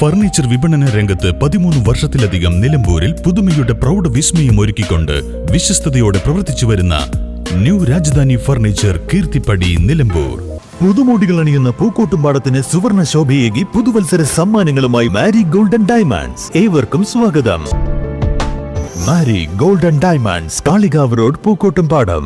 Furniture വിപണന രംഗത്ത് 13 വർഷത്തിലധികം നിലമ്പൂരിൽ പുതുമയുടെ പ്രൗഢ വിസ്മയം ഒരുക്കിക്കൊണ്ട് വിശ്വസ്തയോടെ പ്രവർത്തിച്ചു വരുന്ന ന്യൂ രാജധാനി ഫർണിച്ചർ കീർത്തിപ്പടി നിലമ്പൂർ. പുതുമോടികൾ അണിയുന്ന പൂക്കോട്ടുംപാടത്തിന് സുവർണ ശോഭയേകി പുതുവത്സര സമ്മാനങ്ങളുമായി മാരി ഗോൾഡൻ ഡയമണ്ട്സ്. ഏവർക്കും സ്വാഗതം. Mari golden diamonds, Kalikavu road, Pookkottumpadam.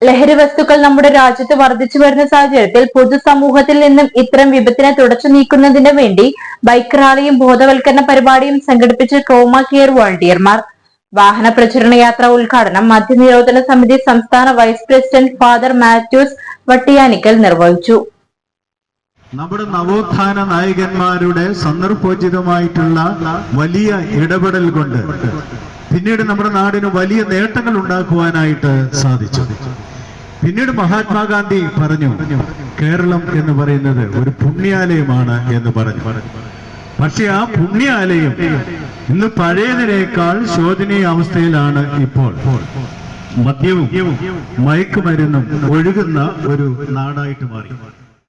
ലഹരി വസ്തുക്കൾ നമ്മുടെ രാജ്യത്ത് വർദ്ധിച്ചു വരുന്ന സാഹചര്യത്തിൽ പൊതുസമൂഹത്തിൽ നിന്നും ഇത്തരം വിപത്തിനെ തുടച്ചു നീക്കുന്നതിന് വേണ്ടി ബൈക്ക് റാലിയും ബോധവൽക്കരണ പരിപാടിയും സംഘടിപ്പിച്ച് ട്രോമ കെയർ വോളണ്ടിയർമാർ. വാഹന പ്രചരണ യാത്ര ഉദ്ഘാടനം മദ്യനിരോധന സമിതി സംസ്ഥാന vice president father Mathews Vattiyanickal നിർവഹിച്ചു. നമ്മുടെ നവോത്ഥാന നായകന്മാരുടെ സന്ദർഭോചിതമായിട്ടുള്ള വലിയ ഇടപെടൽ കൊണ്ട് പിന്നീട് നമ്മുടെ നാടിന് വലിയ നേട്ടങ്ങൾ ഉണ്ടാക്കുവാനായിട്ട് സാധിച്ചു. പിന്നീട് മഹാത്മാഗാന്ധി പറഞ്ഞു, കേരളം എന്ന് പറയുന്നത് ഒരു പുണ്യാലയമാണ് എന്ന് പറഞ്ഞു. പക്ഷെ ആ പുണ്യാലയം ഇന്ന് പഴയതിനേക്കാൾ ശോചനീയ അവസ്ഥയിലാണ്. ഇപ്പോൾ മദ്യവും മയക്കുമരുന്നും ഒഴുകുന്ന ഒരു നാടായിട്ട് മാറി.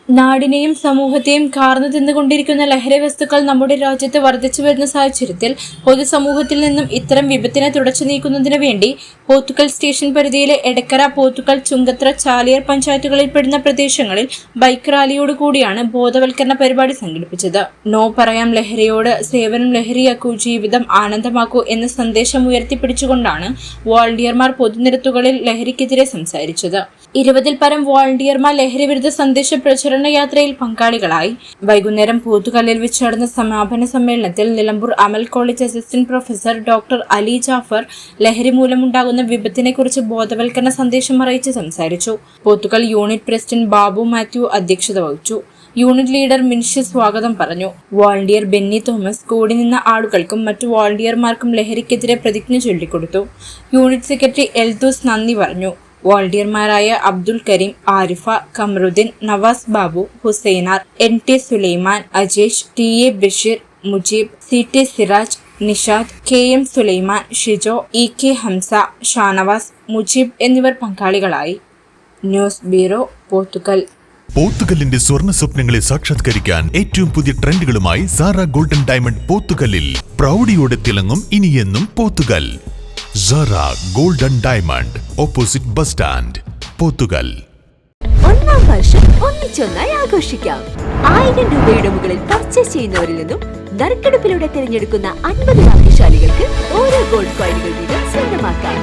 നാടിനെയും സമൂഹത്തെയും കാർന്നു തിന്നുകൊണ്ടിരിക്കുന്ന ലഹരി വസ്തുക്കൾ നമ്മുടെ രാജ്യത്ത് വർദ്ധിച്ചു വരുന്ന സാഹചര്യത്തിൽ പൊതുസമൂഹത്തിൽ നിന്നും ഇത്തരം വിപത്തിനെ തുടച്ചു നീക്കുന്നതിന് വേണ്ടി പോത്തുകൽ സ്റ്റേഷൻ പരിധിയിലെ എടക്കര, പോത്തുകൽ, ചുങ്കത്ര, ചാലിയാർ പഞ്ചായത്തുകളിൽ പെടുന്ന പ്രദേശങ്ങളിൽ ബൈക്ക് റാലിയോടുകൂടിയാണ് ബോധവൽക്കരണ പരിപാടി സംഘടിപ്പിച്ചത്. നോ പറയാം ലഹരിയോട്, സേവനം ലഹരിയാക്കൂ, ജീവിതം ആനന്ദമാക്കൂ എന്ന സന്ദേശം ഉയർത്തിപ്പിടിച്ചുകൊണ്ടാണ് വോളണ്ടിയർമാർ പൊതുനിരത്തുകളിൽ ലഹരിക്കെതിരെ സംസാരിച്ചത്. 20-ൽ പരം വോളണ്ടിയർമാർ ലഹരി വിരുദ്ധ സന്ദേശ പ്രചരണ യാത്രയിൽ പങ്കാളികളായി. വൈകുന്നേരം പോത്തുകല്ലിൽ വെച്ച് നടന്ന സമാപന സമ്മേളനത്തിൽ Nilambur Amal college assistant professor doctor Ali Jafar ലഹരി മൂലമുണ്ടാകുന്ന വിപത്തിനെക്കുറിച്ച് ബോധവൽക്കരണ സന്ദേശം അറിയിച്ച് സംസാരിച്ചു. പോത്തുകൽ യൂണിറ്റ് പ്രസിഡന്റ് ബാബു മാത്യു അധ്യക്ഷത വഹിച്ചു. യൂണിറ്റ് ലീഡർ മിൻഷി സ്വാഗതം പറഞ്ഞു. വോളണ്ടിയർ ബെന്നി തോമസ് കൂടി നിന്ന ആളുകൾക്കും മറ്റു വോളണ്ടിയർമാർക്കും ലഹരിക്കെതിരെ പ്രതിജ്ഞ ചൊല്ലിക്കൊടുത്തു. യൂണിറ്റ് സെക്രട്ടറി എൽദൂസ് നന്ദി പറഞ്ഞു. വോളണ്ടിയർമാരായ Abdul Kareem, Arifa, Kamaruddin, Nawaz Babu, Husainar, NT Sulaiman, Ajesh, TA Basheer, Mujeeb, CT Siraj, Nishad, KM Sulaiman, Shijo, EK Hamza, Shanavas, Mujeeb എന്നിവർ പങ്കാളികളായി. News bureau, Pothukal. പോത്തുകല്ലിന്റെ സ്വർണ്ണ സ്വപ്നങ്ങളെ സാക്ഷാത്കരിക്കാൻ ഏറ്റവും പുതിയ ട്രെൻഡുകളുമായി സാറ ഗോൾഡൻ ഡയമണ്ട് പോത്തുകല്ലിൽ. പ്രൗഢിയോടെ തിളങ്ങും ഇനിയെന്നും Pothukal. Sara golden diamond, opposite bus stand, Pothukal. 1-ാം വർഷം ഒന്നിച്ചൊന്നായി ആഘോഷിക്കാം. 1000 രൂപയുടെ മുകളിൽ പർച്ചേസ് ചെയ്യുന്നവരിൽ നിന്നും നറുക്കെടുപ്പിലൂടെ തിരഞ്ഞെടുക്കുന്ന 50 ഭാഗ്യശാലികൾക്ക് ഓരോ ഗോൾഡ് കോയിനുകൾ വീതം സ്വന്തമാക്കാം.